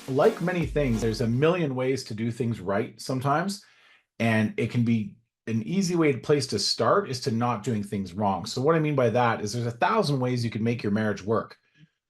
like many things, there's a million ways to do things right sometimes, and it can be an easy place to start is to not doing things wrong. So what I mean by that is there's 1,000 ways you can make your marriage work.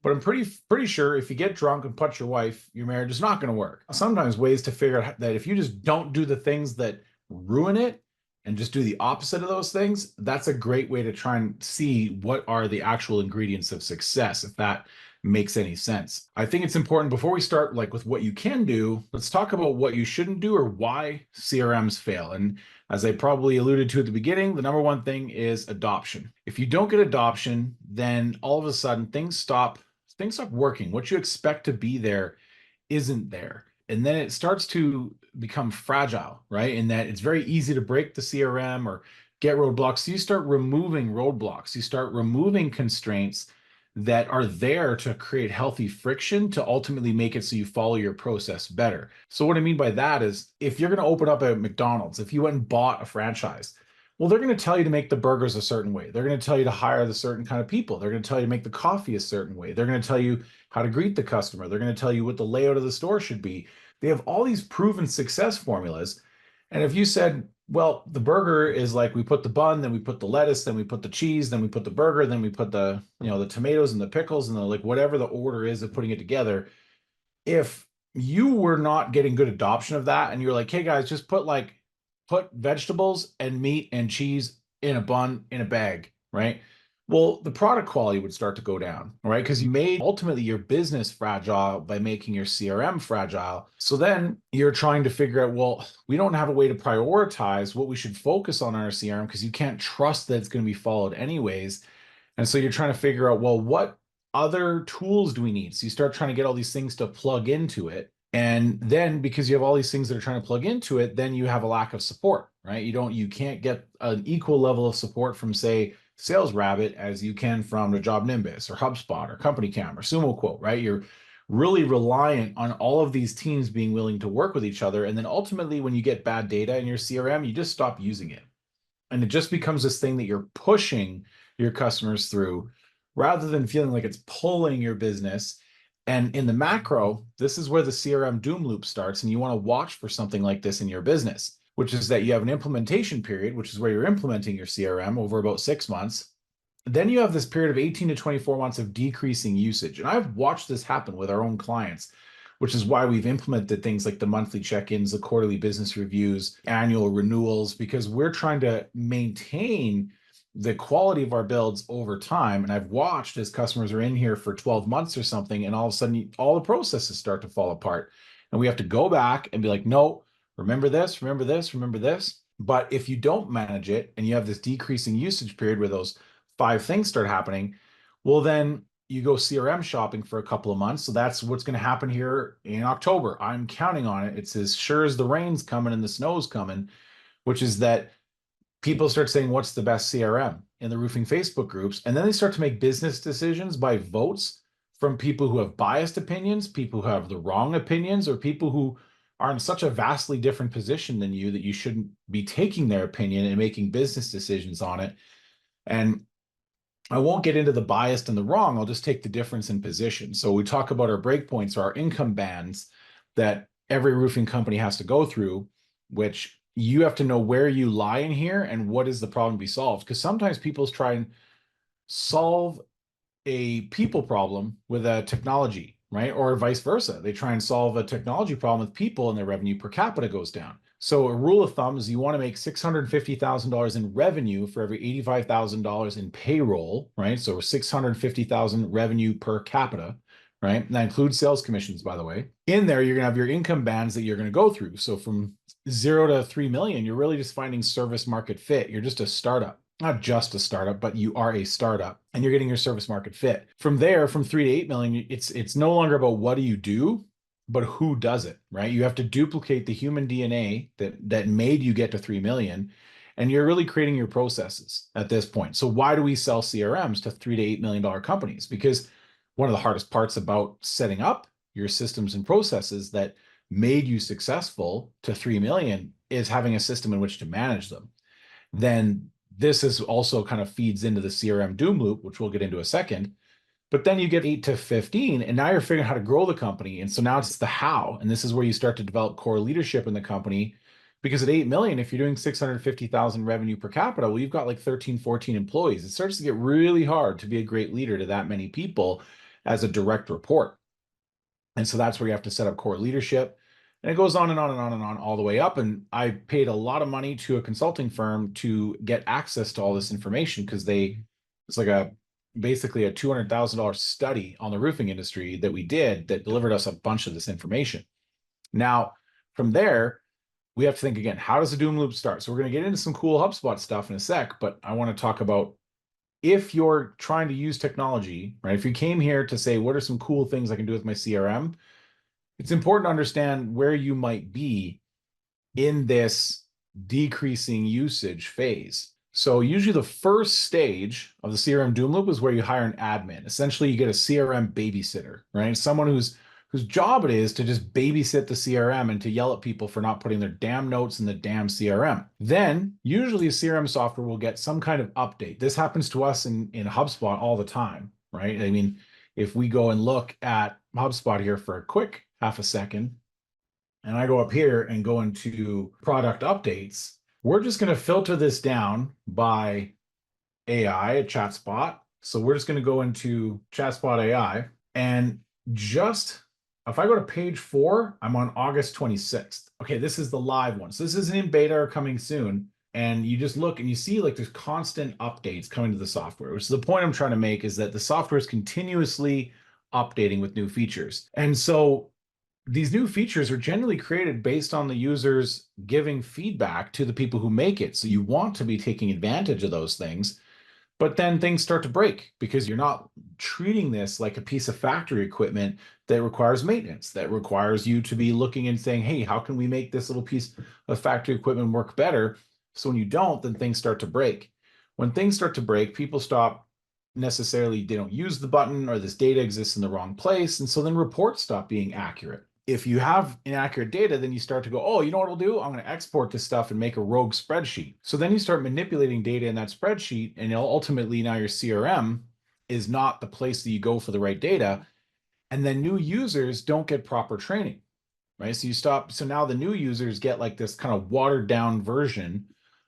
But I'm pretty sure if you get drunk and punch your wife, your marriage is not going to work. Sometimes ways to figure out that if you just don't do the things that ruin it and just do the opposite of those things, that's a great way to try and see what are the actual ingredients of success, if that makes any sense. I think it's important before we start like with what you can do, let's talk about what you shouldn't do or why CRMs fail. And as I probably alluded to at the beginning, the number one thing is adoption. If you don't get adoption, then all of a sudden things stop working. What you expect to be there isn't there. And then it starts to become fragile, right? In that it's very easy to break the CRM or get roadblocks. So you start removing roadblocks, you start removing constraints that are there to create healthy friction to ultimately make it so you follow your process better. So, what I mean by that is if you're going to open up a McDonald's, if you went and bought a franchise, well, they're going to tell you to make the burgers a certain way. They're going to tell you to hire the certain kind of people. They're going to tell you to make the coffee a certain way. They're going to tell you how to greet the customer. They're going to tell you what the layout of the store should be. They have all these proven success formulas. And if you said, well, the burger is like we put the bun, then we put the lettuce, then we put the cheese, then we put the burger, then we put the tomatoes and the pickles and the like whatever the order is of putting it together. If you were not getting good adoption of that and you're like, hey guys, just put vegetables and meat and cheese in a bun in a bag, right? Well, the product quality would start to go down, right? Because you made ultimately your business fragile by making your CRM fragile. So then you're trying to figure out, well, we don't have a way to prioritize what we should focus on our CRM because you can't trust that it's going to be followed anyways. And so you're trying to figure out, well, what other tools do we need? So you start trying to get all these things to plug into it. And then because you have all these things that are trying to plug into it, then you have a lack of support, right? You can't get an equal level of support from, say, Sales Rabbit as you can from the Job Nimbus or HubSpot or Company Cam or Sumo Quote, right? You're really reliant on all of these teams being willing to work with each other. And then ultimately, when you get bad data in your CRM, you just stop using it. And it just becomes this thing that you're pushing your customers through rather than feeling like it's pulling your business. And in the macro, this is where the CRM Doom Loop starts. And you want to watch for something like this in your business, which is that you have an implementation period, which is where you're implementing your CRM over about 6 months. Then you have this period of 18 to 24 months of decreasing usage. And I've watched this happen with our own clients, which is why we've implemented things like the monthly check-ins, the quarterly business reviews, annual renewals, because we're trying to maintain the quality of our builds over time. And I've watched as customers are in here for 12 months or something, and all of a sudden all the processes start to fall apart. And we have to go back and be like, no, remember this, remember this, remember this. But if you don't manage it and you have this decreasing usage period where those 5 things start happening, well, then you go CRM shopping for a couple of months. So that's what's going to happen here in October. I'm counting on it. It's as sure as the rain's coming and the snow's coming, which is that people start saying, what's the best CRM in the roofing Facebook groups? And then they start to make business decisions by votes from people who have biased opinions, people who have the wrong opinions, or people who are in such a vastly different position than you that you shouldn't be taking their opinion and making business decisions on it. And I won't get into the biased and the wrong. I'll just take the difference in position. So we talk about our breakpoints or our income bands that every roofing company has to go through, which you have to know where you lie in here and what is the problem to be solved. Because sometimes people try and solve a people problem with a technology, right? Or vice versa. They try and solve a technology problem with people and their revenue per capita goes down. So a rule of thumb is you want to make $650,000 in revenue for every $85,000 in payroll, right? So 650,000 revenue per capita, right? And that includes sales commissions, by the way. In there, you're going to have your income bands that you're going to go through. So from 0 to 3 million, you're really just finding service market fit. You're just a startup. Not just a startup, but you are a startup and you're getting your service market fit. From there, from 3 to 8 million, it's no longer about what do you do, but who does it, right? You have to duplicate the human DNA that made you get to 3 million, and you're really creating your processes at this point. So why do we sell CRMs to $3 to $8 million companies? Because one of the hardest parts about setting up your systems and processes that made you successful to 3 million is having a system in which to manage them. Then this is also kind of feeds into the CRM Doom Loop, which we'll get into a second, But then you get 8 to 15, and now you're figuring out how to grow the company. And so now it's the how. And this is where you start to develop core leadership in the company. Because at 8 million, if you're doing 650,000 revenue per capita, well, you've got like 13, 14 employees. It starts to get really hard to be a great leader to that many people as a direct report. And so that's where you have to set up core leadership. And it goes on and on and on and on all the way up. And I paid a lot of money to a consulting firm to get access to all this information because it's like basically a $200,000 study on the roofing industry that we did that delivered us a bunch of this information. Now, from there, we have to think again, how does the Doom Loop start? So we're going to get into some cool HubSpot stuff in a sec, but I want to talk about if you're trying to use technology, right? If you came here to say, what are some cool things I can do with my CRM? It's important to understand where you might be in this decreasing usage phase. So usually the first stage of the CRM Doom Loop is where you hire an admin. Essentially, you get a CRM babysitter, right? Someone whose job it is to just babysit the CRM and to yell at people for not putting their damn notes in the damn CRM. Then usually a CRM software will get some kind of update. This happens to us in HubSpot all the time, right? I mean, if we go and look at HubSpot here for a quick half a second, and I go up here and go into product updates, we're just going to filter this down by AI, a ChatSpot. So we're just going to go into ChatSpot AI, and just if I go to page 4, I'm on August 26th. Okay, this is the live one. So this isn't in beta or coming soon. And you just look and you see like there's constant updates coming to the software, which is the point I'm trying to make, is that the software is continuously updating with new features. And so these new features are generally created based on the users giving feedback to the people who make it. So you want to be taking advantage of those things, but then things start to break because you're not treating this like a piece of factory equipment that requires maintenance, that requires you to be looking and saying, hey, how can we make this little piece of factory equipment work better? So when you don't, then things start to break. When things start to break, people stop necessarily, they don't use the button, or this data exists in the wrong place. And so then reports stop being accurate. If you have inaccurate data, then you start to go, oh, you know what I'll do? I'm going to export this stuff and make a rogue spreadsheet. So then you start manipulating data in that spreadsheet, and ultimately now your CRM is not the place that you go for the right data. And then new users don't get proper training, right? So now the new users get like this kind of watered down version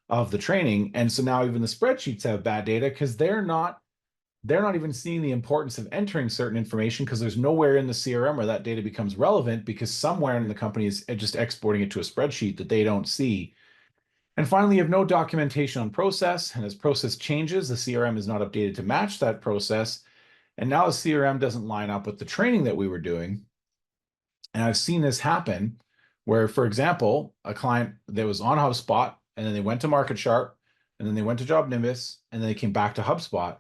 of the training. And so now even the spreadsheets have bad data because they're not even seeing the importance of entering certain information, because there's nowhere in the CRM where that data becomes relevant, because somewhere in the company is just exporting it to a spreadsheet that they don't see. And finally, you have no documentation on process. And as process changes, the CRM is not updated to match that process. And now the CRM doesn't line up with the training that we were doing. And I've seen this happen where, for example, a client that was on HubSpot, and then they went to Market Sharp, and then they went to Job Nimbus, and then they came back to HubSpot.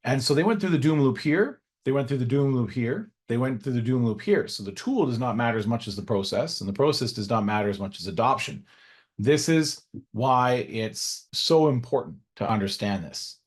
And so they went through the Doom Loop here, they went through the Doom Loop here, they went through the Doom Loop here. So the tool does not matter as much as the process, and the process does not matter as much as adoption. This is why it's so important to understand this.